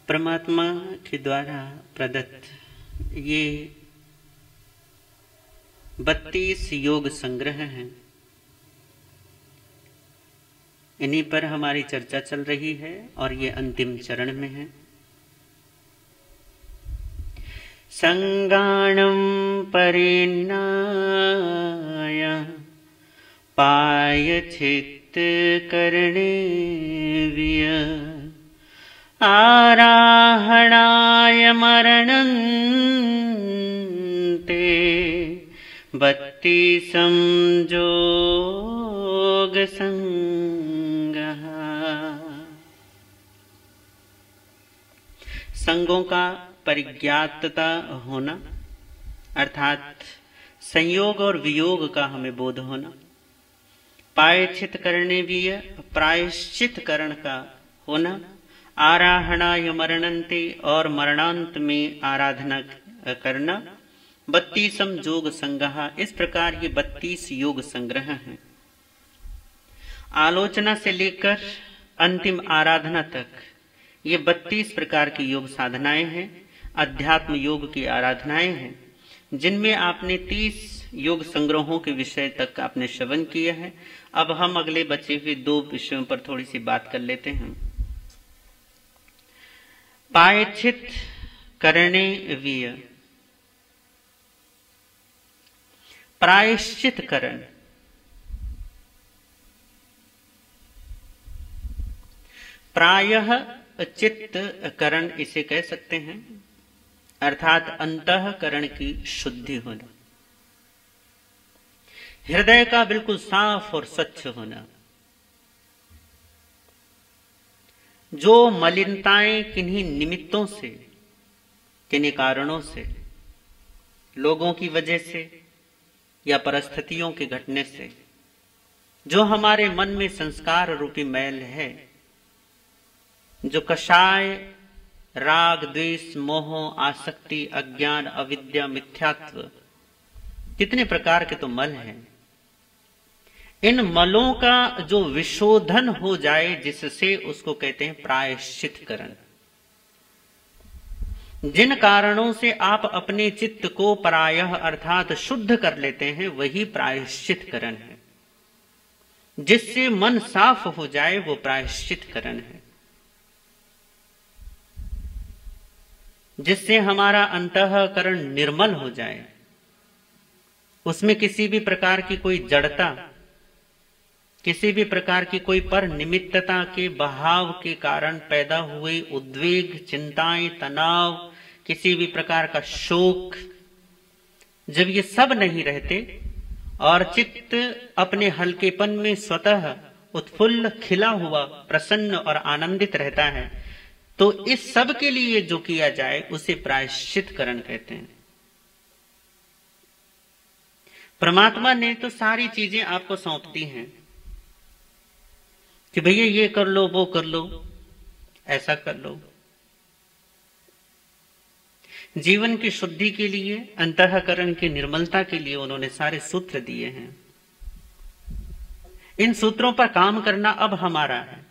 परमात्मा के द्वारा प्रदत्त ये 32 योग संग्रह हैं। इन्हीं पर हमारी चर्चा चल रही है और ये अंतिम चरण में है। संगाणं परिणाय पायचित्त करणे विय आराहणाय मरणन्ते 32 जोग संगः। संगों का परिज्ञातता होना अर्थात संयोग और वियोग का हमें बोध होना, पायचित करने भी प्रायश्चित करण का होना, आराहणाय मरणन्ते और मरणांत में आराधना करना, 32 जोग संग्रह। इस प्रकार ये 32 योग संग्रह हैं। आलोचना से लेकर अंतिम आराधना तक ये 32 प्रकार की योग साधनाएं हैं, अध्यात्म योग की आराधनाएं हैं, जिनमें आपने 30 योग संग्रहों के विषय तक आपने श्रवण किया है। अब हम अगले बचे हुए 2 विषयों पर थोड़ी सी बात कर लेते हैं। पायचित करणे विय, प्रायश्चित करण। प्रायः चित्त करण इसे कह सकते हैं, अर्थात अंतःकरण की शुद्धि होना, हृदय का बिल्कुल साफ और स्वच्छ होना। जो मलिनताएं किन्हीं निमित्तों से, किन्हीं कारणों से, लोगों की वजह से या परिस्थितियों के घटने से जो हमारे मन में संस्कार रूपी मैल है, जो कषाय राग द्वेष मोह आसक्ति अज्ञान अविद्या मिथ्यात्व, कितने प्रकार के तो मल हैं। इन मलों का जो विशोधन हो जाए, जिससे उसको कहते हैं प्रायश्चित करण। जिन कारणों से आप अपने चित्त को प्रायः अर्थात शुद्ध कर लेते हैं, वही प्रायश्चित करण है। जिससे मन साफ हो जाए वो प्रायश्चित करण है। जिससे हमारा अंतःकरण निर्मल हो जाए, उसमें किसी भी प्रकार की कोई जड़ता, किसी भी प्रकार की कोई पर निमित्तता के बहाव के कारण पैदा हुए उद्वेग, चिंताएं, तनाव, किसी भी प्रकार का शोक, जब ये सब नहीं रहते और चित्त अपने हल्केपन में स्वतः उत्फुल्ल खिला हुआ प्रसन्न और आनंदित रहता है, तो इस सब के लिए जो किया जाए उसे प्रायश्चित करण कहते हैं। परमात्मा ने तो सारी चीजें आपको सौंप दी हैं कि भैया ये कर लो, वो कर लो, ऐसा कर लो। जीवन की शुद्धि के लिए, अंतःकरण की निर्मलता के लिए उन्होंने सारे सूत्र दिए हैं। इन सूत्रों पर काम करना अब हमारा है।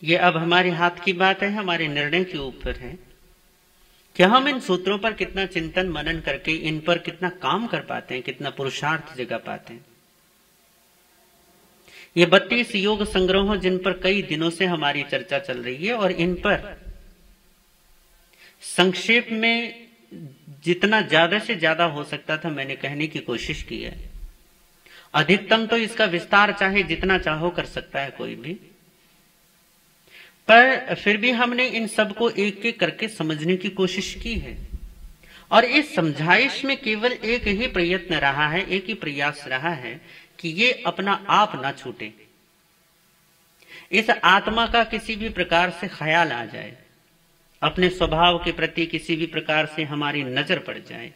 ये अब हमारे हाथ की बात है, हमारे निर्णय के ऊपर है कि हम इन सूत्रों पर कितना चिंतन मनन करके इन पर कितना काम कर पाते हैं, कितना पुरुषार्थ जगा पाते हैं। ये 32 योग संग्रह जिन पर कई दिनों से हमारी चर्चा चल रही है, और इन पर संक्षेप में जितना ज्यादा से ज्यादा हो सकता था मैंने कहने की कोशिश की है। अधिकतम तो इसका विस्तार चाहे जितना चाहो कर सकता है कोई भी, पर फिर भी हमने इन सब को एक एक करके समझने की कोशिश की है। और इस समझाइश में केवल एक ही प्रयत्न रहा है, एक ही प्रयास रहा है कि ये अपना आप ना छूटे, इस आत्मा का किसी भी प्रकार से ख्याल आ जाए, अपने स्वभाव के प्रति किसी भी प्रकार से हमारी नजर पड़ जाए,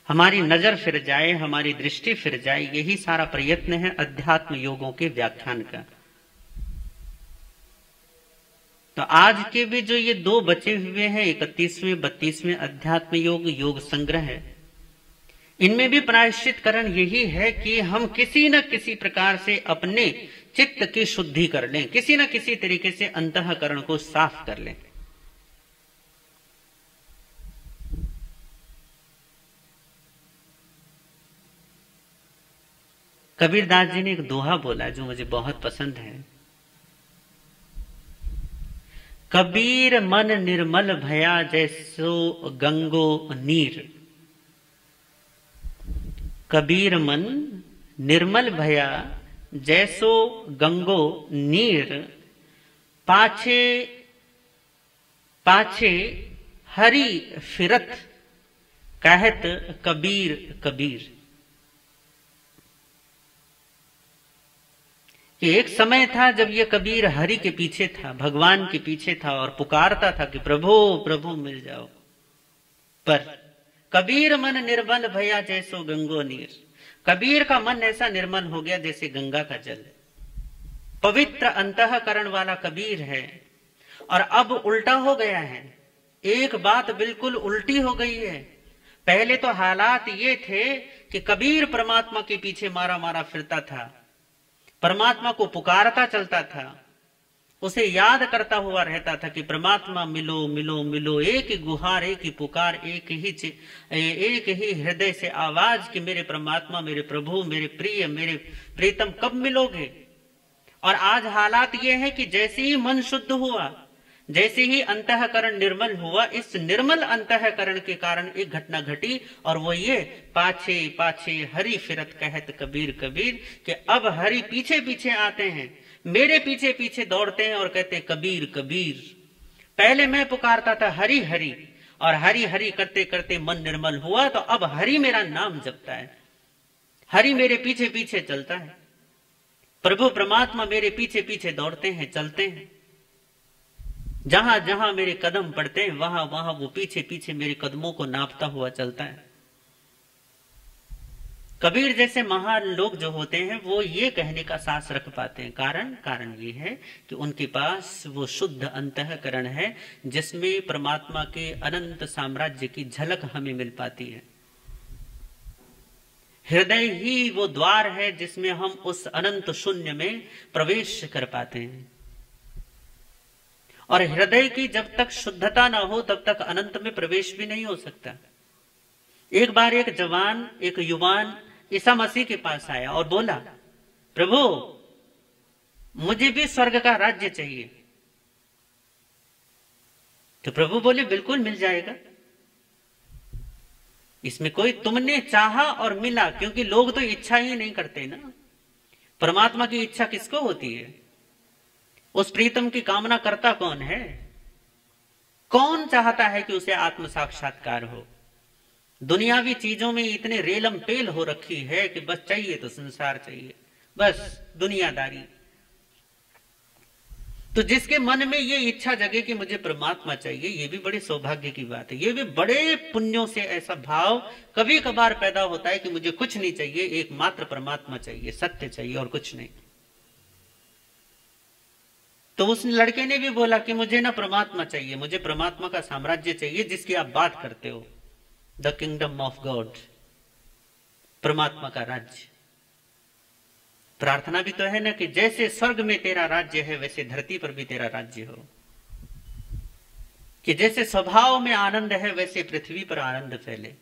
हमारी नजर फिर जाए, हमारी दृष्टि फिर जाए। यही सारा प्रयत्न है अध्यात्म योगों के व्याख्यान का। तो आज के भी जो ये 2 बचे हुए हैं, 31वें 32वें अध्यात्म योग योग संग्रह है, इनमें भी प्रायश्चित करण यही है कि हम किसी न किसी प्रकार से अपने चित्त की शुद्धि कर लें, किसी न किसी तरीके से अंतःकरण को साफ कर लें। कबीरदास जी ने एक दोहा बोला जो मुझे बहुत पसंद है। कबीर मन निर्मल भया जैसो गंगो नीर। कबीर मन निर्मल भया जैसो गंगो नीर, पाछे पाछे हरि फिरत कहत कबीर कबीर। कि एक समय था जब ये कबीर हरि के पीछे था, भगवान के पीछे था और पुकारता था कि प्रभु प्रभु मिल जाओ। पर कबीर मन निर्मल भया जैसो गंगो नीर। कबीर का मन ऐसा निर्मल हो गया जैसे गंगा का जल। पवित्र अंतःकरण वाला कबीर है और अब उल्टा हो गया है। एक बात बिल्कुल उल्टी हो गई है। पहले तो हालात ये थे कि कबीर परमात्मा के पीछे मारा मारा फिरता था, परमात्मा को पुकारता चलता था, उसे याद करता हुआ रहता था कि परमात्मा मिलो मिलो मिलो। एक ही गुहार, एक ही पुकार, एक ही हृदय से आवाज कि मेरे परमात्मा, मेरे प्रभु, मेरे प्रिय, मेरे प्रीतम कब मिलोगे। और आज हालात ये है कि जैसे ही मन शुद्ध हुआ, जैसे ही अंतःकरण निर्मल हुआ, इस निर्मल अंतःकरण के कारण एक घटना घटी और वो ये पाछे पाछे हरि फिरत कहत कबीर कबीर। कि अब हरि पीछे पीछे आते हैं, मेरे पीछे पीछे दौड़ते हैं और कहते कबीर कबीर। पहले मैं पुकारता था हरि हरि, और हरि हरि करते करते मन निर्मल हुआ, तो अब हरि मेरा नाम जपता है, हरि मेरे पीछे पीछे चलता है, प्रभु परमात्मा मेरे पीछे पीछे दौड़ते हैं, चलते हैं। जहां जहां मेरे कदम पड़ते हैं वहां वहां वो पीछे पीछे मेरे कदमों को नापता हुआ चलता है। कबीर जैसे महान लोग जो होते हैं वो ये कहने का साहस रख पाते हैं। कारण ये है कि उनके पास वो शुद्ध अंतःकरण है जिसमें परमात्मा के अनंत साम्राज्य की झलक हमें मिल पाती है। हृदय ही वो द्वार है जिसमें हम उस अनंत शून्य में प्रवेश कर पाते हैं। और हृदय की जब तक शुद्धता ना हो तब तक अनंत में प्रवेश भी नहीं हो सकता। एक बार एक जवान, एक युवान ईसा मसीह के पास आया और बोला, प्रभु मुझे भी स्वर्ग का राज्य चाहिए। तो प्रभु बोले बिल्कुल मिल जाएगा, इसमें कोई तुमने चाहा और मिला, क्योंकि लोग तो इच्छा ही नहीं करते ना। परमात्मा की इच्छा किसको होती है? उस प्रीतम की कामना करता कौन है? कौन चाहता है कि उसे आत्म साक्षात्कार हो? दुनियावी चीजों में इतने रेलम पेल हो रखी है कि बस चाहिए तो संसार चाहिए, बस दुनियादारी। तो जिसके मन में ये इच्छा जगे कि मुझे परमात्मा चाहिए, ये भी बड़े सौभाग्य की बात है। ये भी बड़े पुण्यों से ऐसा भाव कभी कभार पैदा होता है कि मुझे कुछ नहीं चाहिए, एकमात्र परमात्मा चाहिए, सत्य चाहिए और कुछ नहीं। तो उस लड़के ने भी बोला कि मुझे ना परमात्मा चाहिए, मुझे परमात्मा का साम्राज्य चाहिए जिसकी आप बात करते हो, द किंगडम ऑफ गॉड, परमात्मा का राज्य। प्रार्थना भी तो है ना कि जैसे स्वर्ग में तेरा राज्य है वैसे धरती पर भी तेरा राज्य हो, कि जैसे स्वभाव में आनंद है वैसे पृथ्वी पर आनंद फैले,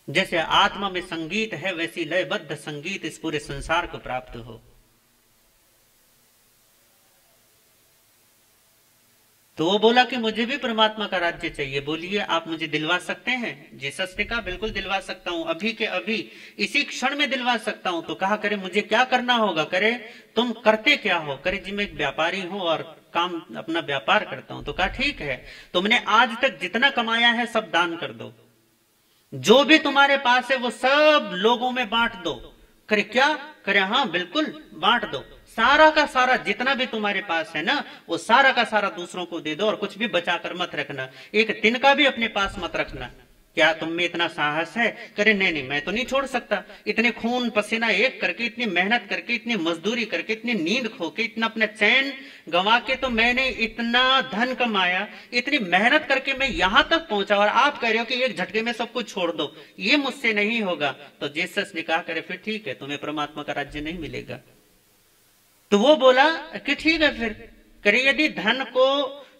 जैसे आत्मा में संगीत है वैसी लयबद्ध संगीत इस पूरे संसार को प्राप्त हो। तो वो बोला कि मुझे भी परमात्मा का राज्य चाहिए। बोलिए आप मुझे दिलवा सकते हैं? जीसस ने कहा बिल्कुल दिलवा सकता हूं, अभी के अभी इसी क्षण में दिलवा सकता हूं। तो कहा करे मुझे क्या करना होगा? करे तुम करते क्या हो? करे जी मैं एक व्यापारी हूं और काम अपना व्यापार करता हूं। तो कहा ठीक है, तुमने आज तक जितना कमाया है सब दान कर दो, जो भी तुम्हारे पास है वो सब लोगों में बांट दो। करे क्या? करे हाँ बिल्कुल बांट दो, सारा का सारा जितना भी तुम्हारे पास है ना वो सारा का सारा दूसरों को दे दो और कुछ भी बचाकर मत रखना, एक तिनका भी अपने पास मत रखना। क्या तुम में इतना साहस है? करे नहीं नहीं मैं तो नहीं छोड़ सकता। इतने खून पसीना एक करके, इतनी मेहनत करके, इतनी मजदूरी करके, इतनी नींद खो के, इतना अपना चैन गंवा के तो मैंने इतना धन कमाया, इतनी मेहनत करके मैं यहां तक पहुंचा और आप कह रहे हो कि एक झटके में सब कुछ छोड़ दो, ये मुझसे नहीं होगा। तो जीसस ने कहा करे फिर ठीक है, तुम्हें परमात्मा का राज्य नहीं मिलेगा। तो वो बोला कि ठीक है फिर। करे यदि धन को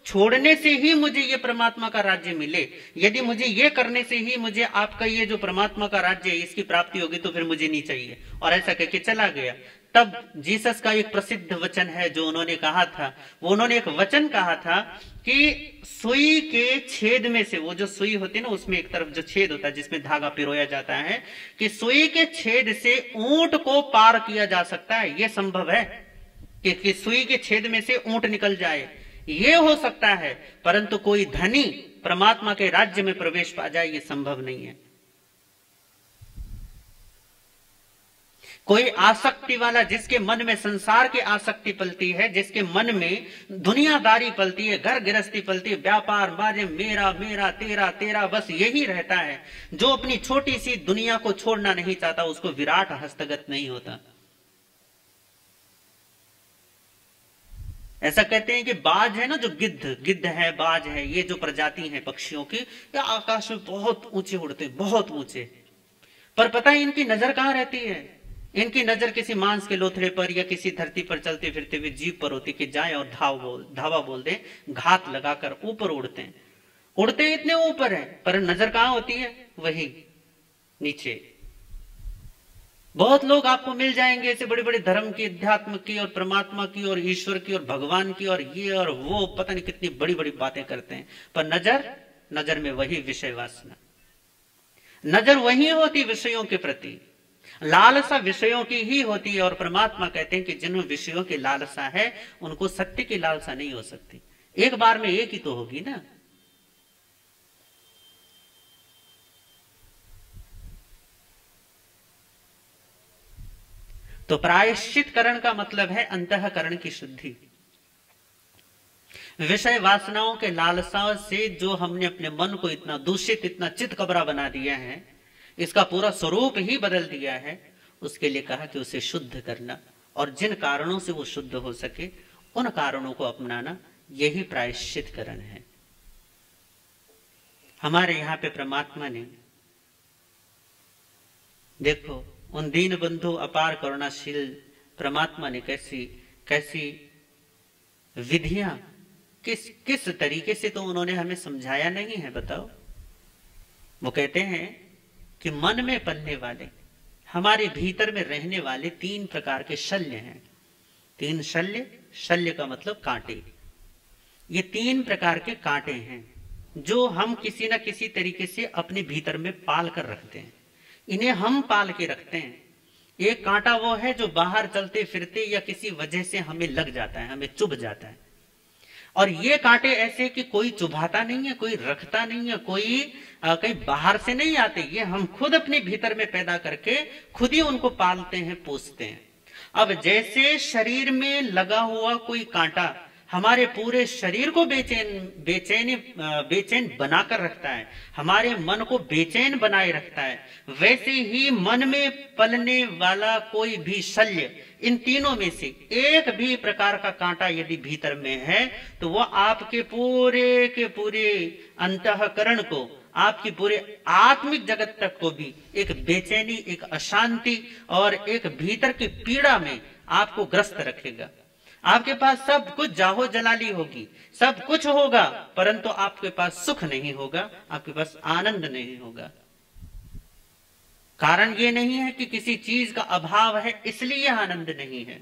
छोड़ने से ही मुझे ये परमात्मा का राज्य मिले, यदि मुझे ये करने से ही मुझे आपका ये जो परमात्मा का राज्य है इसकी प्राप्ति होगी, तो फिर मुझे नहीं चाहिए। और ऐसा कह के चला गया। तब जीसस का एक प्रसिद्ध वचन है जो उन्होंने कहा था, वो उन्होंने एक वचन कहा था कि सुई के छेद में से, वो जो सुई होती है ना, उसमें एक तरफ जो छेद होता है जिसमें धागा पिरोया जाता है, कि सुई के छेद से ऊंट को पार किया जा सकता है। यह संभव है कि सुई के छेद में से ऊंट निकल जाए, ये हो सकता है, परंतु कोई धनी परमात्मा के राज्य में प्रवेश पा जाए, ये संभव नहीं है। कोई आसक्ति वाला, जिसके मन में संसार की आसक्ति पलती है, जिसके मन में दुनियादारी पलती है, घर गृहस्थी पलती है, व्यापार बाजे, मेरा मेरा तेरा तेरा, बस यही रहता है, जो अपनी छोटी सी दुनिया को छोड़ना नहीं चाहता, उसको विराट हस्तगत नहीं होता। ऐसा कहते हैं कि बाज है ना, जो गिद्ध है, बाज है, ये जो प्रजाति है पक्षियों की, ये आकाश में बहुत ऊंचे उड़ते, बहुत ऊंचे, पर पता है इनकी नजर कहां रहती है? इनकी नजर किसी मांस के लोथड़े पर या किसी धरती पर चलते फिरते हुए जीव पर होती कि जाए और धावा बोल दे, घात लगाकर ऊपर उड़ते इतने ऊपर है, पर नजर कहां होती है? वही नीचे। बहुत लोग आपको मिल जाएंगे ऐसे बड़े बड़े धर्म की, अध्यात्म की और परमात्मा की और ईश्वर की और भगवान की और ये और वो, पता नहीं कितनी बड़ी बड़ी बातें करते हैं, पर नजर में वही विषय वासना, नजर वही होती विषयों के प्रति, लालसा विषयों की ही होती है। और परमात्मा कहते हैं कि जिन विषयों की लालसा है उनको सत्य की लालसा नहीं हो सकती, एक बार में एक ही तो होगी ना। तो प्रायश्चित करण का मतलब है अंतःकरण की शुद्धि। विषय वासनाओं के लालसाओं से जो हमने अपने मन को इतना दूषित, इतना चितकबरा बना दिया है, इसका पूरा स्वरूप ही बदल दिया है, उसके लिए कहा कि उसे शुद्ध करना, और जिन कारणों से वो शुद्ध हो सके उन कारणों को अपनाना, यही प्रायश्चित करण है। हमारे यहां पे परमात्मा ने, देखो उन दीन बंधु अपार करुणाशील परमात्मा ने कैसी कैसी विधियां, किस तरीके से तो उन्होंने हमें समझाया नहीं है, बताओ। वो कहते हैं कि मन में पलने वाले, हमारे भीतर में रहने वाले 3 प्रकार के शल्य हैं। 3 शल्य का मतलब कांटे। ये 3 प्रकार के कांटे हैं जो हम किसी न किसी तरीके से अपने भीतर में पाल कर रखते हैं, इन्हें हम पाल के रखते हैं। एक कांटा वो है जो बाहर चलते फिरते या किसी वजह से हमें लग जाता है, हमें चुभ जाता है, और ये कांटे ऐसे कि कोई चुभाता नहीं है, कोई रखता नहीं है, कोई कहीं बाहर से नहीं आते, ये हम खुद अपने भीतर में पैदा करके खुद ही उनको पालते हैं, पोसते हैं। अब जैसे शरीर में लगा हुआ कोई कांटा हमारे पूरे शरीर को बेचैन बनाकर रखता है, हमारे मन को बेचैन बनाए रखता है, वैसे ही मन में पलने वाला कोई भी शल्य, इन तीनों में से एक भी प्रकार का कांटा यदि भीतर में है तो वह आपके पूरे के पूरे अंतःकरण को, आपकी पूरे आत्मिक जगत तक को भी एक बेचैनी, एक अशांति और एक भीतर की पीड़ा में आपको ग्रस्त रखेगा। आपके पास सब कुछ जाहो जलाली होगी, सब कुछ होगा, परंतु आपके पास सुख नहीं होगा, आपके पास आनंद नहीं होगा। कारण ये नहीं है कि किसी चीज का अभाव है इसलिए आनंद नहीं है,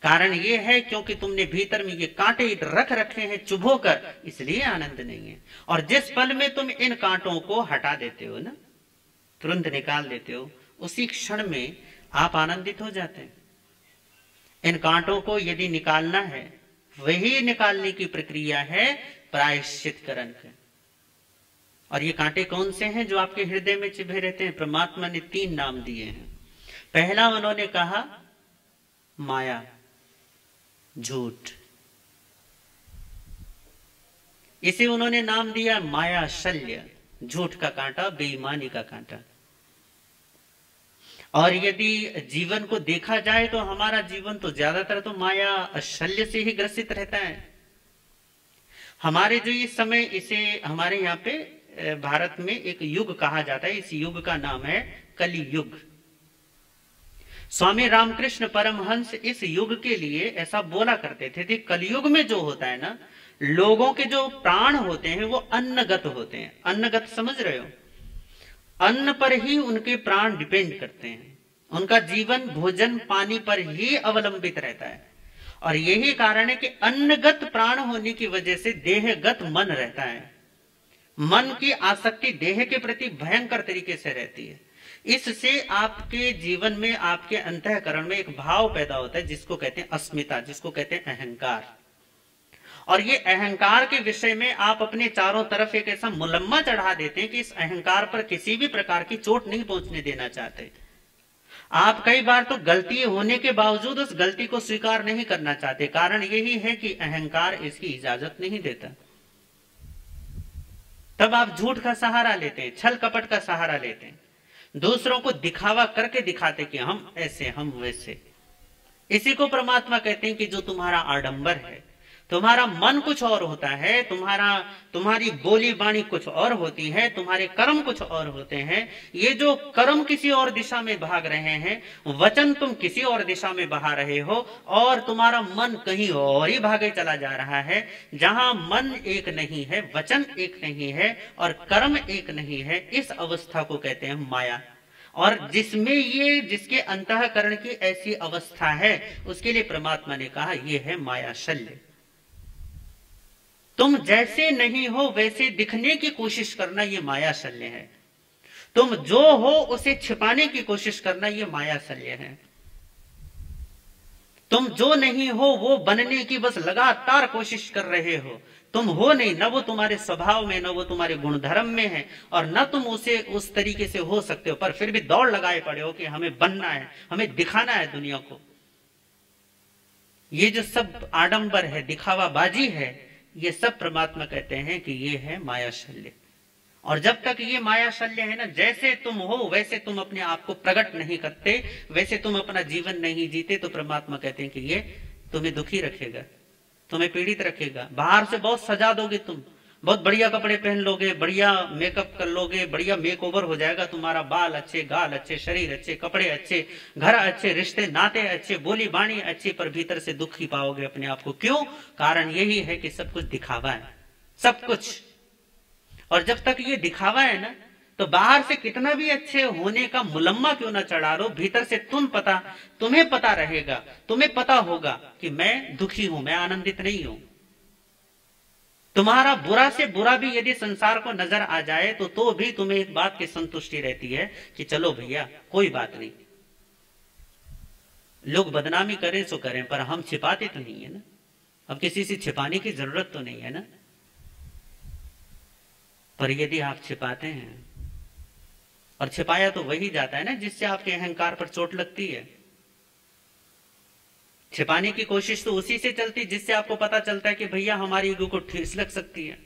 कारण ये है क्योंकि तुमने भीतर में ये कांटे रख रखे हैं चुभो कर, इसलिए आनंद नहीं है। और जिस पल में तुम इन कांटों को हटा देते हो ना, तुरंत निकाल देते हो, उसी क्षण में आप आनंदित हो जाते हैं। इन कांटों को यदि निकालना है, वही निकालने की प्रक्रिया है प्रायश्चित करण की। और ये कांटे कौन से हैं जो आपके हृदय में चिभे रहते हैं? परमात्मा ने 3 नाम दिए हैं। पहला उन्होंने कहा माया, झूठ, इसे उन्होंने नाम दिया माया शल्य, झूठ का कांटा, बेईमानी का कांटा। और यदि जीवन को देखा जाए तो हमारा जीवन तो ज्यादातर तो माया शल्य से ही ग्रसित रहता है। हमारे जो इस समय, इसे हमारे यहाँ पे भारत में एक युग कहा जाता है, इस युग का नाम है कलि युग। स्वामी रामकृष्ण परमहंस इस युग के लिए ऐसा बोला करते थे कि कलयुग में जो होता है ना, लोगों के जो प्राण होते हैं वो अन्नगत होते हैं। अन्नगत समझ रहे हो? अन्न पर ही उनके प्राण डिपेंड करते हैं, उनका जीवन भोजन पानी पर ही अवलंबित रहता है। और यही कारण है कि अन्नगत प्राण होने की वजह से देहगत मन रहता है। मन की आसक्ति देह के प्रति भयंकर तरीके से रहती है। इससे आपके जीवन में, आपके अंतःकरण में एक भाव पैदा होता है जिसको कहते हैं अस्मिता, जिसको कहते हैं अहंकार। और ये अहंकार के विषय में आप अपने चारों तरफ एक ऐसा मुलम्मा चढ़ा देते हैं कि इस अहंकार पर किसी भी प्रकार की चोट नहीं पहुंचने देना चाहते। आप कई बार तो गलती होने के बावजूद उस गलती को स्वीकार नहीं करना चाहते। कारण यही है कि अहंकार इसकी इजाजत नहीं देता। तब आप झूठ का सहारा लेते हैं, छल कपट का सहारा लेते हैं, दूसरों को दिखावा करके दिखाते कि हम ऐसे हम वैसे। इसी को परमात्मा कहते हैं कि जो तुम्हारा आडंबर है, तुम्हारा मन कुछ और होता है, तुम्हारी बोली बाणी कुछ और होती है, तुम्हारे कर्म कुछ और होते हैं। ये जो कर्म किसी और दिशा में भाग रहे हैं, वचन तुम किसी और दिशा में बहा रहे हो, और तुम्हारा मन कहीं और ही भागे चला जा रहा है। जहां मन एक नहीं है, वचन एक नहीं है और कर्म एक नहीं है, इस अवस्था को कहते हैं माया। और जिसके अंतःकरण की ऐसी अवस्था है, उसके लिए परमात्मा ने कहा यह है माया शल्य। तुम जैसे नहीं हो वैसे दिखने की कोशिश करना, ये माया शल्य है। तुम जो हो उसे छिपाने की कोशिश करना, ये माया शल्य है। तुम जो नहीं हो वो बनने की बस लगातार कोशिश कर रहे हो। तुम हो नहीं, न वो तुम्हारे स्वभाव में, न वो तुम्हारे गुणधर्म में है, और न तुम उसे उस तरीके से हो सकते हो, पर फिर भी दौड़ लगाए पड़े हो कि हमें बनना है, हमें दिखाना है दुनिया को। ये जो सब आडंबर है, दिखावाबाजी है, ये सब परमात्मा कहते हैं कि ये है माया शल्य। और जब तक ये माया शल्य है ना, जैसे तुम हो वैसे तुम अपने आप को प्रकट नहीं करते, वैसे तुम अपना जीवन नहीं जीते, तो परमात्मा कहते हैं कि ये तुम्हें दुखी रखेगा, तुम्हें पीड़ित रखेगा। बाहर से बहुत सजा दोगे, तुम बहुत बढ़िया कपड़े पहन लोगे, बढ़िया मेकअप कर लोगे, बढ़िया मेकओवर हो जाएगा तुम्हारा, बाल अच्छे, गाल अच्छे, शरीर अच्छे, कपड़े अच्छे, घर अच्छे, रिश्ते नाते अच्छे, बोली बाणी अच्छी, पर भीतर से दुखी पाओगे अपने आप को। क्यों? कारण यही है कि सब कुछ दिखावा है, सब कुछ। और जब तक ये दिखावा है ना, तो बाहर से कितना भी अच्छे होने का मुलम्मा क्यों ना चढ़ा लो, भीतर से तुम्हें पता रहेगा, तुम्हें पता होगा कि मैं दुखी हूं, मैं आनंदित नहीं हूं। तुम्हारा बुरा से बुरा भी यदि संसार को नजर आ जाए तो भी तुम्हें एक बात की संतुष्टि रहती है कि चलो भैया कोई बात नहीं, लोग बदनामी करें सो करें, पर हम छिपाते तो नहीं है ना, अब किसी से छिपाने की जरूरत तो नहीं है ना। पर यदि आप छिपाते हैं, और छिपाया तो वही जाता है ना जिससे आपके अहंकार पर चोट लगती है। छिपाने की कोशिश तो उसी से चलती जिससे आपको पता चलता है कि भैया हमारी ईगो को ठेस लग सकती है,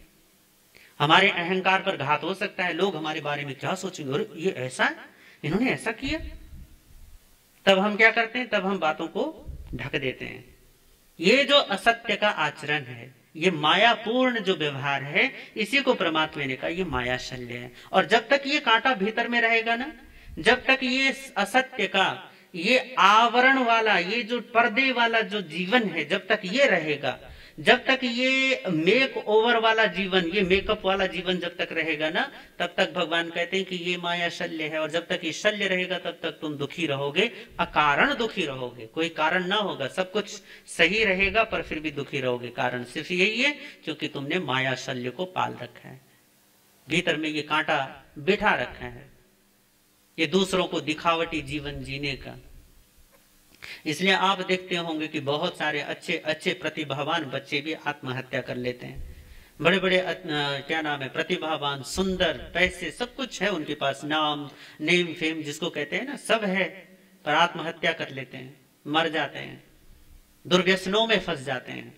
हमारे अहंकार पर घात हो सकता है, लोग हमारे बारे में क्या सोचेंगे, और ये ऐसा है, इन्होंने ऐसा किया। तब हम क्या करते हैं? तब हम बातों को ढक देते हैं। ये जो असत्य का आचरण है, ये मायापूर्ण जो व्यवहार है, इसी को परमात्मा ने कहा ये माया शल्य है। और जब तक ये कांटा भीतर में रहेगा ना, जब तक ये असत्य का, ये आवरण वाला, ये जो पर्दे वाला जो जीवन है, जब तक ये रहेगा, जब तक ये मेक ओवर वाला जीवन, ये मेकअप वाला जीवन जब तक रहेगा ना, तब तक भगवान कहते हैं कि ये माया शल्य है। और जब तक ये शल्य रहेगा तब तक तुम दुखी रहोगे, अकारण दुखी रहोगे, कोई कारण ना होगा, सब कुछ सही रहेगा पर फिर भी दुखी रहोगे। कारण सिर्फ यही है क्योंकि तुमने माया शल्य को पाल रखा है, भीतर में ये कांटा बिठा रखा है, ये दूसरों को दिखावटी जीवन जीने का। इसलिए आप देखते होंगे कि बहुत सारे अच्छे अच्छे प्रतिभावान बच्चे भी आत्महत्या कर लेते हैं। बड़े बड़े क्या नाम है, प्रतिभावान, सुंदर, पैसे, सब कुछ है उनके पास, नाम, नेम, फेम जिसको कहते हैं ना, सब है, पर आत्महत्या कर लेते हैं, मर जाते हैं, दुर्व्यसनों में फंस जाते हैं,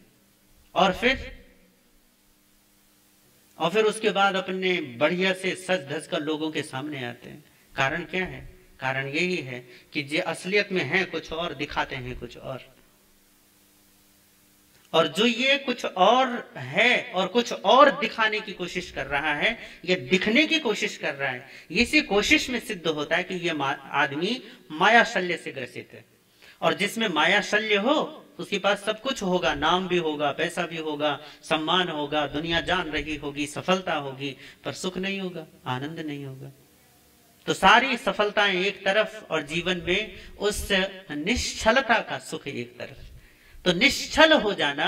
और फिर उसके बाद अपने बढ़िया से सज धज कर लोगों के सामने आते हैं। कारण क्या है? कारण यही है कि जो असलियत में है कुछ और, दिखाते हैं कुछ और जो ये कुछ और है और कुछ और दिखाने की कोशिश कर रहा है, ये दिखने की कोशिश कर रहा है, इसी कोशिश में सिद्ध होता है कि ये आदमी माया शल्य से ग्रसित है। और जिसमें माया शल्य हो उसके पास सब कुछ होगा, नाम भी होगा, पैसा भी होगा, सम्मान होगा, दुनिया जान रही होगी, सफलता होगी, पर सुख नहीं होगा, आनंद नहीं होगा। तो सारी सफलताएं एक तरफ और जीवन में उस निश्चलता का सुख एक तरफ। तो निश्चल हो जाना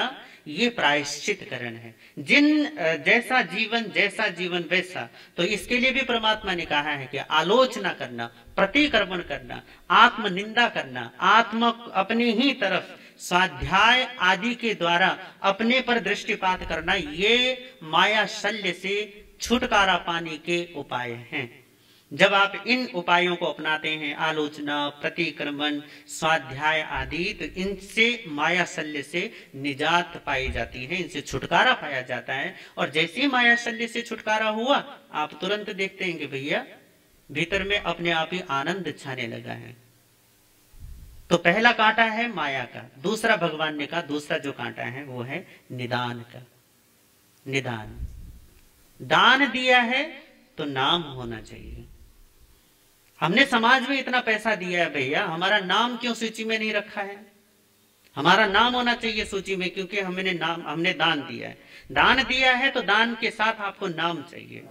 ये प्रायश्चितकरण है। जैसा जीवन वैसा। तो इसके लिए भी परमात्मा ने कहा है कि आलोचना करना, प्रतिक्रमण करना, आत्मनिंदा करना, अपनी ही तरफ स्वाध्याय आदि के द्वारा अपने पर दृष्टिपात करना, ये माया शल्य से छुटकारा पाने के उपाय हैं। जब आप इन उपायों को अपनाते हैं, आलोचना, प्रतिक्रमण, स्वाध्याय आदि, तो इनसे माया शल्य से निजात पाई जाती है, इनसे छुटकारा पाया जाता है। और जैसे ही माया शल्य से छुटकारा हुआ, आप तुरंत देखते हैं कि भैया भीतर में अपने आप ही आनंद छाने लगा है। तो पहला कांटा है माया का, दूसरा भगवान ने कहा दूसरा जो कांटा है वो है निदान का। निदान, दान दिया है तो नाम होना चाहिए। हमने समाज में इतना पैसा दिया है भैया, हमारा नाम क्यों सूची में नहीं रखा है? हमारा नाम होना चाहिए सूची में, क्योंकि हमने दान दिया है। दान दिया है तो दान के साथ आपको नाम चाहिए।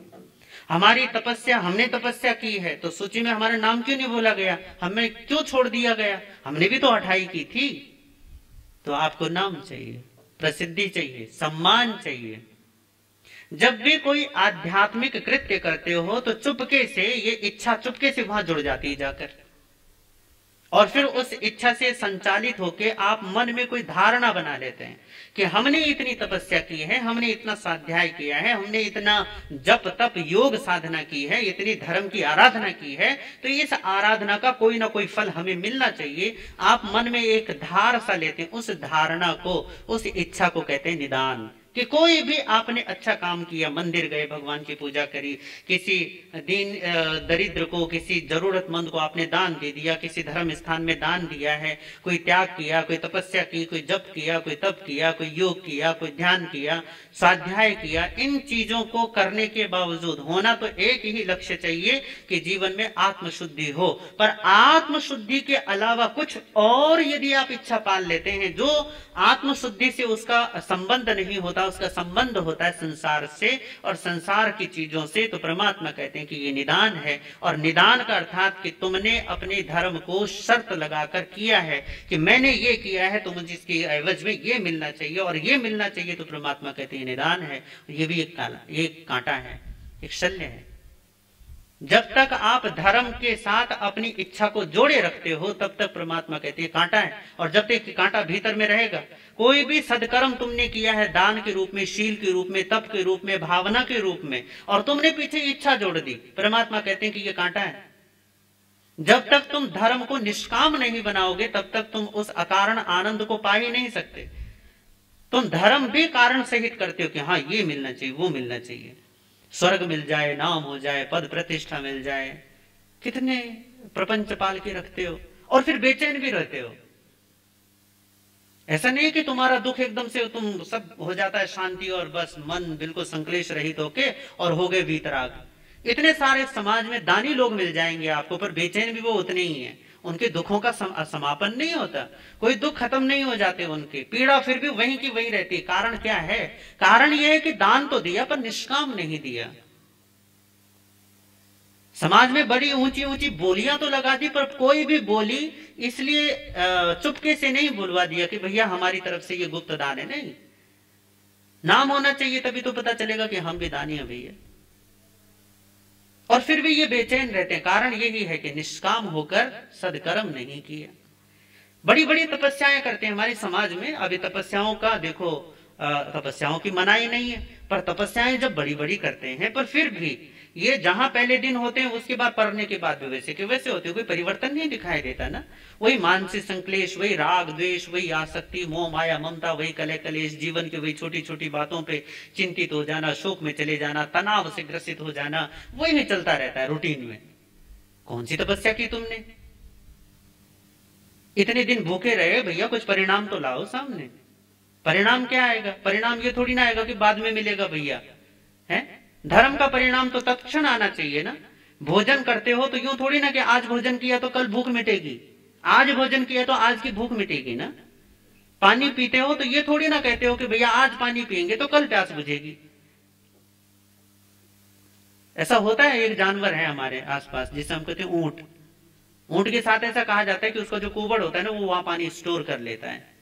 हमारी तपस्या, हमने तपस्या की है तो सूची में हमारा नाम क्यों नहीं बोला गया? हमें क्यों छोड़ दिया गया? हमने भी तो हठाई की थी। तो आपको नाम चाहिए, प्रसिद्धि चाहिए, सम्मान चाहिए। जब भी कोई आध्यात्मिक कृत्य करते हो तो चुपके से ये इच्छा चुपके से वहां जुड़ जाती है जाकर, और फिर उस इच्छा से संचालित होके आप मन में कोई धारणा बना लेते हैं कि हमने इतनी तपस्या की है, हमने इतना स्वाध्याय किया है, हमने इतना जप तप योग साधना की है, इतनी धर्म की आराधना की है, तो इस आराधना का कोई ना कोई फल हमें मिलना चाहिए। आप मन में एक धार सा लेते हैं, उस धारणा को, उस इच्छा को कहते हैं निदान। कि कोई भी आपने अच्छा काम किया, मंदिर गए, भगवान की पूजा करी, किसी दरिद्र को, किसी जरूरतमंद को आपने दान दे दिया, किसी धर्म स्थान में दान दिया है, कोई त्याग किया, कोई तपस्या की, कोई जप किया, कोई तप किया, कोई योग किया, कोई ध्यान किया, स्वाध्याय किया। इन चीजों को करने के बावजूद होना तो एक ही लक्ष्य चाहिए कि जीवन में आत्मशुद्धि हो। पर आत्मशुद्धि के अलावा कुछ और यदि आप इच्छा पाल लेते हैं, जो आत्मशुद्धि से उसका संबंध नहीं होता, उसका संबंध होता है संसार से और संसार की चीजों से, तो परमात्मा कहते हैं कि ये निदान है। और निदान का अर्थात कि तुमने अपने धर्म को शर्त लगाकर किया है कि मैंने ये किया है तो मुझे इसके एवज में ये मिलना चाहिए और ये मिलना चाहिए, तो परमात्मा कहते हैं निदान है। ये भी एक कांटा है, एक शल्य है। जब तक आप धर्म के साथ अपनी इच्छा को जोड़े रखते हो तब तक परमात्मा कहते हैं कांटा है। और जब तक कांटा भीतर में रहेगा, कोई भी सदकर्म तुमने किया है दान के रूप में, शील के रूप में, तप के रूप में, भावना के रूप में, और तुमने पीछे इच्छा जोड़ दी, परमात्मा कहते हैं कि ये कांटा है। जब तक तुम धर्म को निष्काम नहीं बनाओगे तब तक तुम उस अकारण आनंद को पा ही नहीं सकते। तुम धर्म भी कारण सहित करते हो कि हाँ ये मिलना चाहिए, वो मिलना चाहिए, स्वर्ग मिल जाए, नाम हो जाए, पद प्रतिष्ठा मिल जाए, कितने प्रपंच पाल के रखते हो और फिर बेचैन भी रहते हो। ऐसा नहीं कि तुम्हारा दुख एकदम से तुम सब हो जाता है शांति और बस मन बिल्कुल संक्लेश रहित होके और हो गए वीतराग। इतने सारे समाज में दानी लोग मिल जाएंगे आपको, पर बेचैन भी वो उतने ही हैं। उनके दुखों का समापन नहीं होता, कोई दुख खत्म नहीं हो जाते, उनके पीड़ा फिर भी वहीं की वहीं रहती। कारण क्या है? कारण यह है कि दान तो दिया पर निष्काम नहीं दिया। समाज में बड़ी ऊंची ऊंची बोलियां तो लगा दी, पर कोई भी बोली इसलिए चुपके से नहीं बुलवा दिया कि भैया हमारी तरफ से ये गुप्त दान है। नहीं, नाम होना चाहिए, तभी तो पता चलेगा कि हम भी दानी हैं भैया। और फिर भी ये बेचैन रहते हैं। कारण यही है कि निष्काम होकर सदकर्म नहीं किया। बड़ी बड़ी तपस्याएं करते हैं हमारे समाज में। अभी तपस्याओं का देखो, तपस्याओं की मनाही नहीं है, पर तपस्याएं जब बड़ी बड़ी करते हैं, पर फिर भी ये जहां पहले दिन होते हैं उसके बाद पढ़ने के बाद भी वैसे के वैसे होते हैं, कोई परिवर्तन नहीं दिखाई देता ना। वही मानसिक संक्लेश, वही राग द्वेष, वही आसक्ति, मोह माया ममता, वही कलह कलेश, जीवन की वही छोटी छोटी बातों पे चिंतित हो जाना, शोक में चले जाना, तनाव से ग्रसित हो जाना, वही चलता रहता है रूटीन में। कौन सी तपस्या की तुमने? इतने दिन भूखे रहे भैया, कुछ परिणाम तो लाओ सामने। परिणाम क्या आएगा? परिणाम ये थोड़ी ना आएगा कि बाद में मिलेगा भैया, है? धर्म का परिणाम तो तत्क्षण आना चाहिए ना। भोजन करते हो तो यूं थोड़ी ना कि आज भोजन किया तो कल भूख मिटेगी, आज भोजन किया तो आज की भूख मिटेगी ना। पानी पीते हो तो ये थोड़ी ना कहते हो कि भैया आज पानी पिएंगे तो कल प्यास बुझेगी। ऐसा होता है, एक जानवर है हमारे आसपास जिसे हम कहते हैं ऊंट। ऊंट के साथ ऐसा कहा जाता है कि उसका जो कुबड़ होता है ना, वो वहां पानी स्टोर कर लेता है।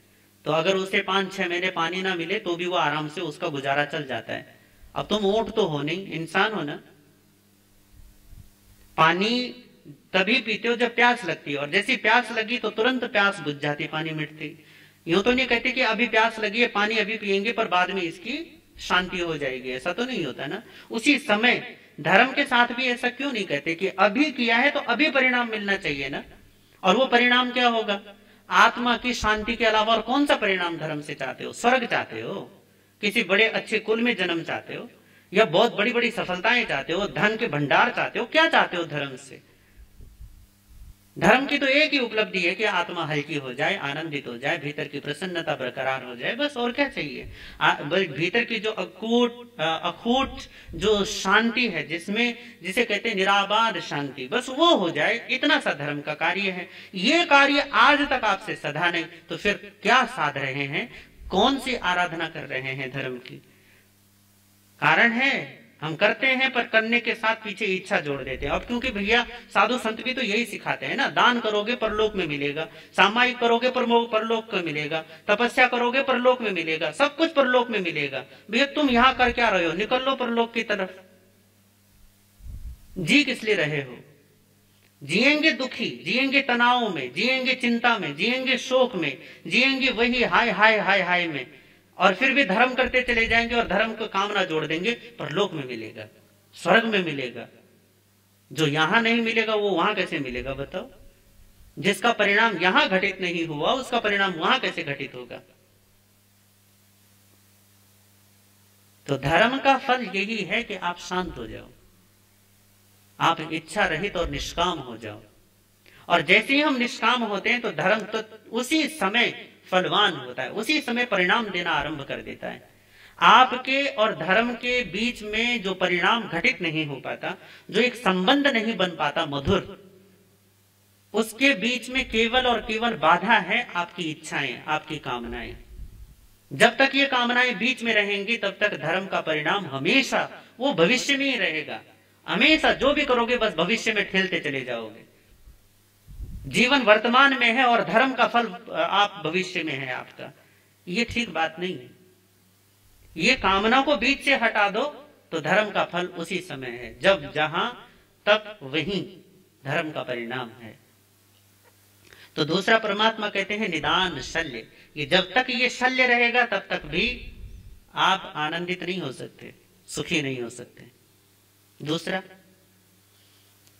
तो अगर उसे 5-6 महीने पानी ना मिले तो भी वो आराम से उसका गुजारा चल जाता है। अब तुम ऊंट तो हो नहीं, इंसान हो ना। पानी तभी पीते हो जब प्यास लगती है, और जैसी प्यास लगी तो तुरंत प्यास बुझ जाती, पानी मिटती। यूं तो नहीं कहते कि अभी प्यास लगी है पानी अभी पिएंगे पर बाद में इसकी शांति हो जाएगी, ऐसा तो नहीं होता ना। उसी समय धर्म के साथ भी ऐसा क्यों नहीं कहते कि अभी किया है तो अभी परिणाम मिलना चाहिए ना। और वो परिणाम क्या होगा? आत्मा की शांति के अलावा और कौन सा परिणाम धर्म से चाहते हो? स्वर्ग चाहते हो? किसी बड़े अच्छे कुल में जन्म चाहते हो? या बहुत बड़ी बड़ी सफलताएं चाहते हो? धन के भंडार चाहते हो? क्या चाहते हो धर्म से? धर्म की तो एक ही उपलब्धि है कि आत्मा हल्की हो जाए, आनंदित हो जाए, भीतर की प्रसन्नता बरकरार हो जाए, बस। और क्या चाहिए? भीतर की जो अखूट जो शांति है, जिसे कहते हैं निराबाद शांति, बस वो हो जाए, इतना सा धर्म का कार्य है। ये कार्य आज तक आपसे सधा नहीं, तो फिर क्या साध रहे हैं? कौन सी आराधना कर रहे हैं धर्म की? कारण है हम करते हैं पर करने के साथ पीछे इच्छा जोड़ देते हैं। अब क्योंकि भैया साधु संत भी तो यही सिखाते हैं ना, दान करोगे परलोक में मिलेगा, सामायिक करोगे परलोक में मिलेगा, तपस्या करोगे परलोक में मिलेगा, सब कुछ परलोक में मिलेगा। भैया तुम यहां कर क्या रहे हो? निकल लो परलोक की तरफ। जी किस लिए रहे हो? जिएंगे दुखी, जिएंगे तनाव में, जिएंगे चिंता में, जिएंगे शोक में, जिएंगे वही हाय हाय हाय हाय में, और फिर भी धर्म करते चले जाएंगे और धर्म को कामना जोड़ देंगे। परलोक में मिलेगा, स्वर्ग में मिलेगा। जो यहां नहीं मिलेगा वो वहां कैसे मिलेगा बताओ? जिसका परिणाम यहां घटित नहीं हुआ उसका परिणाम वहां कैसे घटित होगा? तो धर्म का फल यही है कि आप शांत हो जाओ, आप इच्छा रहित और निष्काम हो जाओ। और जैसे ही हम निष्काम होते हैं तो धर्म तो उसी समय फलवान होता है, उसी समय परिणाम देना आरंभ कर देता है। आपके और धर्म के बीच में जो परिणाम घटित नहीं हो पाता, जो एक संबंध नहीं बन पाता मधुर, उसके बीच में केवल और केवल बाधा है आपकी इच्छाएं, आपकी कामनाएं। जब तक ये कामनाएं बीच में रहेंगी तब तक धर्म का परिणाम हमेशा वो भविष्य में ही रहेगा। हमेशा जो भी करोगे बस भविष्य में ठेलते चले जाओगे। जीवन वर्तमान में है और धर्म का फल आप भविष्य में है आपका। ये ठीक बात नहीं है। ये कामना को बीच से हटा दो तो धर्म का फल उसी समय है, जब जहां तब वहीं धर्म का परिणाम है। तो दूसरा परमात्मा कहते हैं निदान शल्य। ये जब तक ये शल्य रहेगा तब तक भी आप आनंदित नहीं हो सकते, सुखी नहीं हो सकते। दूसरा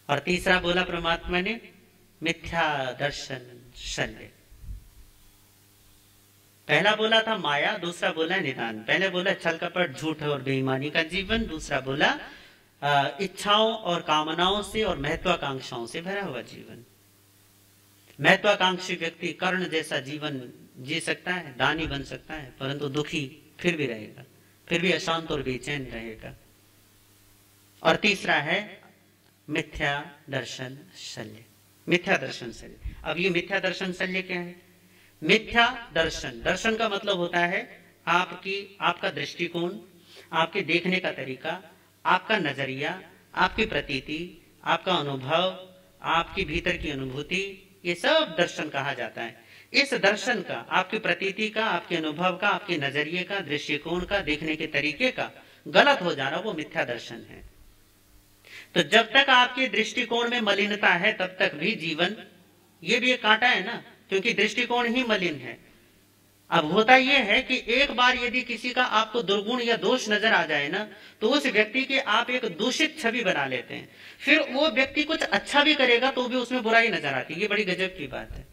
और तीसरा बोला परमात्मा ने मिथ्या दर्शन शल्य। पहला बोला था माया, दूसरा बोला निदान। पहले बोला छल कपट झूठ और बेईमानी का जीवन, दूसरा बोला इच्छाओं और कामनाओं से और महत्वाकांक्षाओं से भरा हुआ जीवन। महत्वाकांक्षी व्यक्ति कर्ण जैसा जीवन जी सकता है, दानी बन सकता है, परंतु दुखी फिर भी रहेगा, फिर भी अशांत और बेचैन रहेगा। और तीसरा है मिथ्या दर्शन शल्य। मिथ्या दर्शन शल्य। अब ये मिथ्या दर्शन शल्य क्या है? मिथ्या दर्शन, दर्शन का मतलब होता है आपका दृष्टिकोण, आपके देखने का तरीका, आपका नजरिया, आपकी प्रतीति, आपका अनुभव, आपकी भीतर की अनुभूति, ये सब दर्शन कहा जाता है। इस दर्शन का, आपकी प्रतीति का, आपके अनुभव का, आपके नजरिए का, दृष्टिकोण का, देखने के तरीके का गलत हो जाना वो मिथ्या दर्शन है। तो जब तक आपके दृष्टिकोण में मलिनता है तब तक भी जीवन, ये भी एक कांटा है ना, क्योंकि दृष्टिकोण ही मलिन है। अब होता यह है कि एक बार यदि किसी का आपको दुर्गुण या दोष नजर आ जाए ना, तो उस व्यक्ति की आप एक दूषित छवि बना लेते हैं। फिर वो व्यक्ति कुछ अच्छा भी करेगा तो भी उसमें बुराई नजर आती है। ये बड़ी गजब की बात है।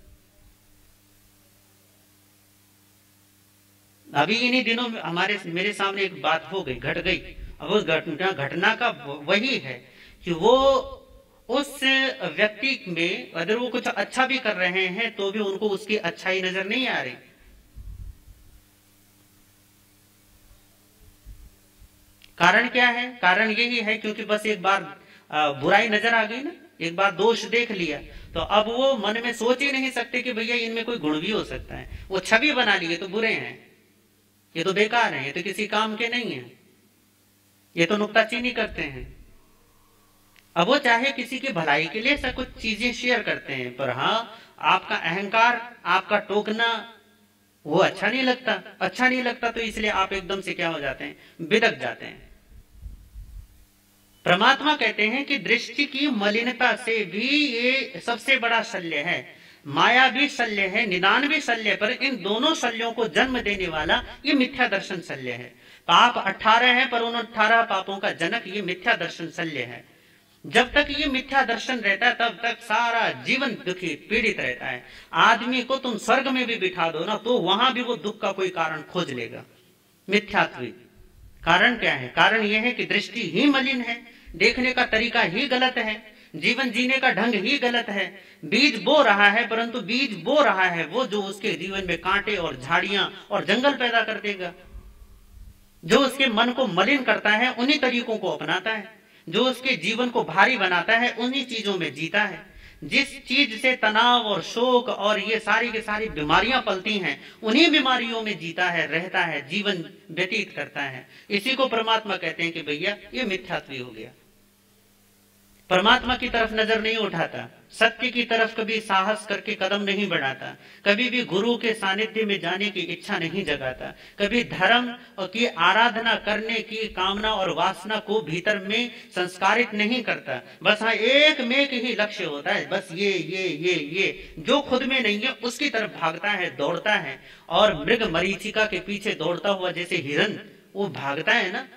अभी इन्हीं दिनों में मेरे सामने एक बात हो गई, घट गई। अब उस घटना का वही है कि वो उस व्यक्ति में अगर वो कुछ अच्छा भी कर रहे हैं तो भी उनको उसकी अच्छाई नजर नहीं आ रही। कारण क्या है? कारण यही है क्योंकि बस एक बार बुराई नजर आ गई ना, एक बार दोष देख लिया तो अब वो मन में सोच ही नहीं सकते कि भैया इनमें कोई गुण भी हो सकता है। वो छवि बना लिए तो बुरे हैं, ये तो बेकार है, ये तो किसी काम के नहीं है, ये तो नुक्ताचीनी करते हैं। अब वो चाहे किसी की भलाई के लिए सब कुछ चीजें शेयर करते हैं, पर हाँ आपका अहंकार, आपका टोकना वो अच्छा नहीं लगता, तो इसलिए आप एकदम से क्या हो जाते हैं, बिदक जाते हैं। परमात्मा कहते हैं कि दृष्टि की मलिनता से भी ये सबसे बड़ा शल्य है, माया भी शल्य है, निदान भी शल्य, पर इन दोनों शल्यों को जन्म देने वाला ये मिथ्या दर्शन शल्य है। पाप 18 है, पर उन 18 पापों का जनक ये मिथ्या दर्शन शल्य है। जब तक ये मिथ्या दर्शन रहता है तब तक सारा जीवन दुखी पीड़ित रहता है। आदमी को तुम स्वर्ग में भी बिठा दो ना तो वहां भी वो दुख का कोई कारण खोज लेगा। मिथ्यात्व कारण क्या है? कारण यह है कि दृष्टि ही मलिन है, देखने का तरीका ही गलत है, जीवन जीने का ढंग ही गलत है। बीज बो रहा है, परंतु बीज बो रहा है वो जो उसके जीवन में कांटे और झाड़ियां और जंगल पैदा कर देगा। जो उसके मन को मलिन करता है उन्हीं तरीकों को अपनाता है, जो उसके जीवन को भारी बनाता है उन्हीं चीजों में जीता है। जिस चीज से तनाव और शोक और ये सारी की सारी बीमारियां पलती हैं उन्हीं बीमारियों में जीता है, रहता है, जीवन व्यतीत करता है। इसी को परमात्मा कहते हैं कि भैया ये मिथ्यात्व हो गया। परमात्मा की तरफ नजर नहीं उठाता, सत्य की तरफ कभी साहस करके कदम नहीं बढ़ाता, कभी भी गुरु के सानिध्य में जाने की इच्छा नहीं जगाता, कभी धर्म की आराधना करने की कामना और वासना को भीतर में संस्कारित नहीं करता। बस हाँ एक में ही लक्ष्य होता है, बस ये जो खुद में नहीं है उसकी तरफ भागता है, दौड़ता है। और मृग मरीचिका के पीछे दौड़ता हुआ जैसे हिरन वो भागता है ना,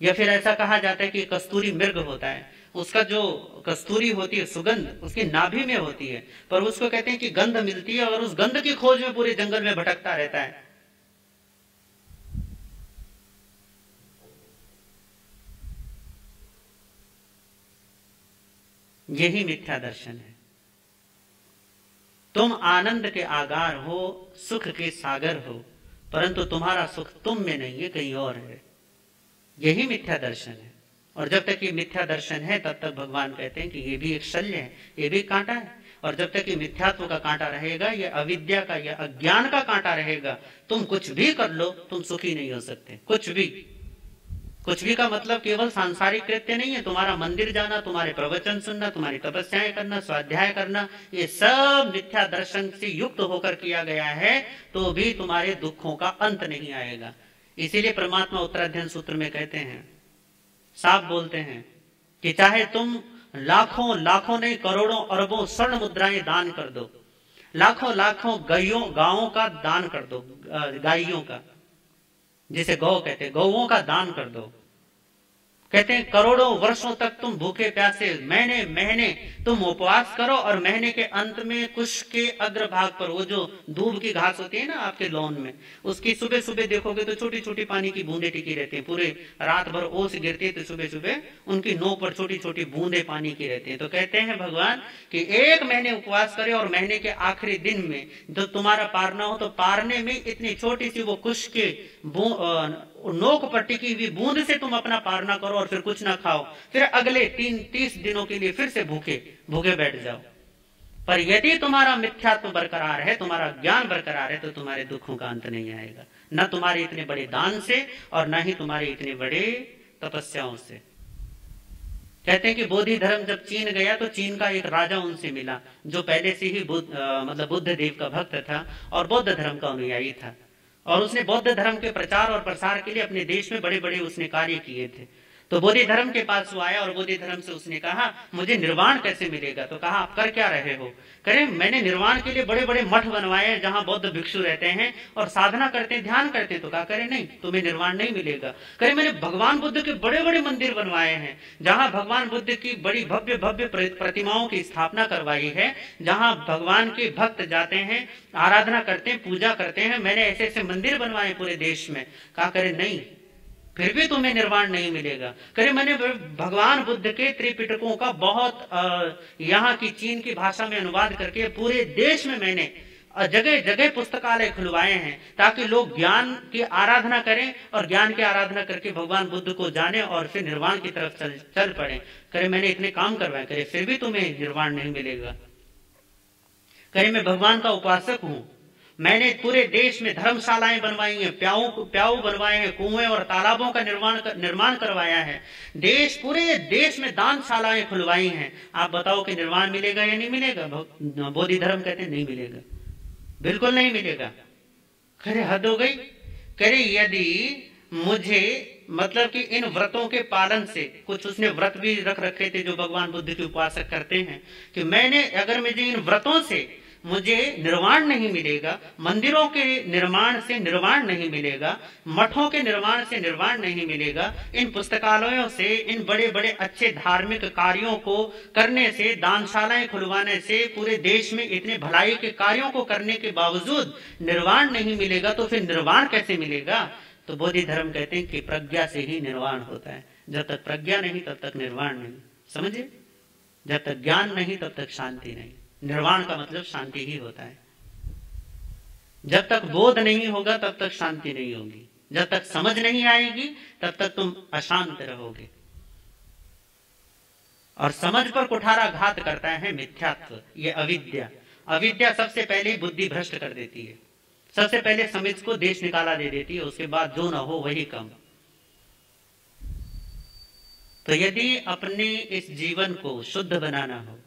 या फिर ऐसा कहा जाता है कि कस्तूरी मृग होता है, उसका जो कस्तूरी होती है सुगंध उसकी नाभि में होती है, पर उसको कहते हैं कि गंध मिलती है और उस गंध की खोज में पूरे जंगल में भटकता रहता है। यही मिथ्या दर्शन है। तुम आनंद के आगार हो, सुख के सागर हो, परंतु तुम्हारा सुख तुम में नहीं है, कहीं और है। यही मिथ्या दर्शन है। और जब तक ये मिथ्या दर्शन है तब तक भगवान कहते हैं कि ये भी एक शल्य है, ये भी कांटा है। और जब तक ये मिथ्यात्व का कांटा रहेगा, ये अविद्या का या अज्ञान का कांटा रहेगा, तुम कुछ भी कर लो तुम सुखी नहीं हो सकते। कुछ भी का मतलब केवल सांसारिक कृत्य नहीं है। तुम्हारा मंदिर जाना, तुम्हारे प्रवचन सुनना, तुम्हारी तपस्याएं करना, स्वाध्याय करना, ये सब मिथ्या दर्शन से युक्त होकर किया गया है तो भी तुम्हारे दुखों का अंत नहीं आएगा। इसीलिए परमात्मा उत्तराध्ययन सूत्र में कहते हैं, साफ बोलते हैं कि चाहे तुम लाखों नहीं करोड़ों अरबों स्वर्ण मुद्राएं दान कर दो, लाखों गायों का दान कर दो, गायों का, जिसे गौ कहते हैं, गौओं का दान कर दो। कहते हैं करोड़ों वर्षों तक तुम भूखे प्यासे महीने तुम उपवास करो और महीने के अंत में कुश के अग्रभाग पर वो जो दूब की घास होती है ना आपके लॉन में, उसकी सुबह सुबह देखोगे तो छोटी छोटी पानी की बूंदे टिकी रहती हैं। पूरे रात भर ओस गिरती है तो सुबह सुबह उनकी नोक पर छोटी छोटी बूंदे पानी की रहती है। तो कहते हैं भगवान कि एक महीने उपवास करे और महीने के आखिरी दिन में जो तुम्हारा पारना हो तो पारने में इतनी छोटी सी वो कुश के नोक पर टिकी हुई बूंद से तुम अपना पारना करो और फिर कुछ ना खाओ, फिर अगले 30 दिनों के लिए फिर से भूखे बैठ जाओ। पर यदि तुम्हारा मिथ्यात्व बरकरार है, तुम्हारा ज्ञान बरकरार है, तो तुम्हारे दुखों का अंत नहीं आएगा, न तुम्हारे इतने बड़े दान से और न ही तुम्हारे इतने बड़े तपस्याओं से। कहते हैं कि बोधि धर्म जब चीन गया तो चीन का एक राजा उनसे मिला जो पहले से ही बुद्ध देव का भक्त था और बौद्ध धर्म का अनुयायी था। और उसने बौद्ध धर्म के प्रचार और प्रसार के लिए अपने देश में बड़े बड़े उसने कार्य किए थे। तो बोधि धर्म के पास वो आया और बोधि धर्म से उसने कहा मुझे निर्वाण कैसे मिलेगा? तो कहा आप कर क्या रहे हो? करें मैंने निर्वाण के लिए बड़े बड़े मठ बनवाए हैं जहां बौद्ध भिक्षु रहते हैं और साधना करते हैं, ध्यान करते हैं। तो कहा करे नहीं, तुम्हें निर्वाण नहीं मिलेगा। करे मैंने भगवान बुद्ध के बड़े बड़े मंदिर बनवाए हैं जहां भगवान बुद्ध की बड़ी भव्य भव्य प्रतिमाओं की स्थापना करवाई है, जहां भगवान के भक्त जाते हैं, आराधना करते हैं, पूजा करते हैं। मैंने ऐसे ऐसे मंदिर बनवाए पूरे देश में। कहा करे नहीं, फिर भी तुम्हें निर्वाण नहीं मिलेगा। करे मैंने भगवान बुद्ध के त्रिपिटकों का बहुत यहाँ की चीन की भाषा में अनुवाद करके पूरे देश में मैंने और जगह जगह पुस्तकालय खुलवाए हैं ताकि लोग ज्ञान की आराधना करें और ज्ञान की आराधना करके भगवान बुद्ध को जाने और फिर निर्वाण की तरफ चल पड़े। करे मैंने इतने काम करवाए, करे फिर भी तुम्हें निर्वाण नहीं मिलेगा। करे मैं भगवान का उपासक हूं, मैंने पूरे देश में धर्मशालाएं बनवाई हैं, प्याऊ बनवाए हैं, कुएं और तालाबों का निर्माण करवाया है, पूरे देश में दानशालाएं खुलवाई हैं। आप बताओ कि निर्वाण मिलेगा या नहीं मिलेगा? बोधि धर्म कहते हैं नहीं मिलेगा, बिल्कुल नहीं मिलेगा। खरे हद हो गई। करे यदि मुझे मतलब कि इन व्रतों के पालन से, कुछ उसने व्रत भी रख रखे थे जो भगवान बुद्ध के उपासक करते हैं, कि अगर मुझे इन व्रतों से मुझे निर्वाण नहीं मिलेगा, मंदिरों के निर्माण से निर्वाण नहीं मिलेगा, मठों के निर्माण से निर्वाण नहीं मिलेगा, इन पुस्तकालयों से, इन बड़े बड़े अच्छे धार्मिक कार्यों को करने से, दानशालाएं खुलवाने से, पूरे देश में इतने भलाई के कार्यों को करने के बावजूद निर्वाण नहीं मिलेगा, तो फिर निर्वाण कैसे मिलेगा? तो बोधि धर्म कहते हैं कि प्रज्ञा से ही निर्वाण होता है। जब तक प्रज्ञा नहीं तब तक निर्वाण नहीं। समझे? जब तक ज्ञान नहीं तब तक शांति नहीं। निर्वाण का मतलब शांति ही होता है। जब तक बोध नहीं होगा तब तक शांति नहीं होगी। जब तक समझ नहीं आएगी तब तक तुम अशांत रहोगे। और समझ पर कुठारा घात करता है मिथ्यात्व, ये अविद्या। अविद्या सबसे पहले बुद्धि भ्रष्ट कर देती है, सबसे पहले समझ को देश निकाला दे देती है, उसके बाद जो ना हो वही कम। तो यदि अपने इस जीवन को शुद्ध बनाना हो,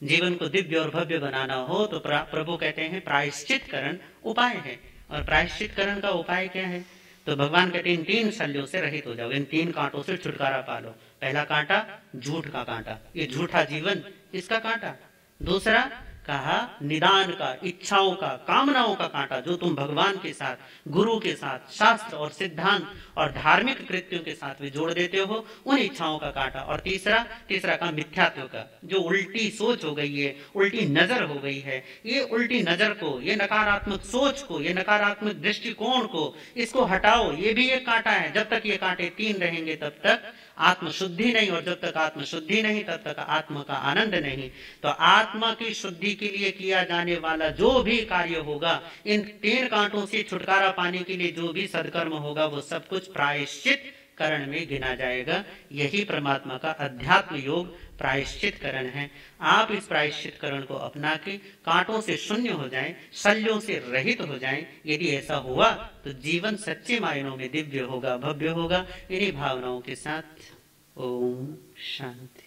जीवन को दिव्य और भव्य बनाना हो, तो प्रभु कहते हैं प्रायश्चितकरण उपाय है। और प्रायश्चितकरण का उपाय क्या है? तो भगवान कहते हैं इन 3 शल्यों से रहित हो जाओ, इन 3 कांटों से छुटकारा पा लो। पहला कांटा झूठ का कांटा, ये झूठा जीवन, इसका कांटा। दूसरा कहा निदान का, इच्छाओं का, कामनाओं का कांटा, जो तुम भगवान के साथ, गुरु के साथ, शास्त्र और सिद्धांत और धार्मिक कृत्यों के साथ भी जोड़ देते हो, उन इच्छाओं का कांटा। और तीसरा का मिथ्यात्व का, जो उल्टी सोच हो गई है, उल्टी नजर हो गई है, ये उल्टी नजर को, ये नकारात्मक सोच को, ये नकारात्मक दृष्टिकोण को, इसको हटाओ। ये भी एक कांटा है। जब तक ये कांटे 3 रहेंगे तब तक आत्मशुद्धि नहीं, और जब तक आत्मशुद्धि नहीं तब तक आत्मा का आनंद नहीं। तो आत्मा की शुद्धि के लिए किया जाने वाला जो भी कार्य होगा, इन 3 कांटों से छुटकारा पाने के लिए जो भी सदकर्म होगा, वो सब कुछ प्रायश्चित करण में गिना जाएगा। यही परमात्मा का अध्यात्म योग प्रायश्चित करण है। आप इस प्रायश्चित करण को अपना के कांटों से शून्य हो जाएं, शल्यों से रहित हो जाएं। यदि ऐसा हुआ तो जीवन सच्चे मायनों में दिव्य होगा, भव्य होगा। इन्हीं भावनाओं के साथ ओम शांति।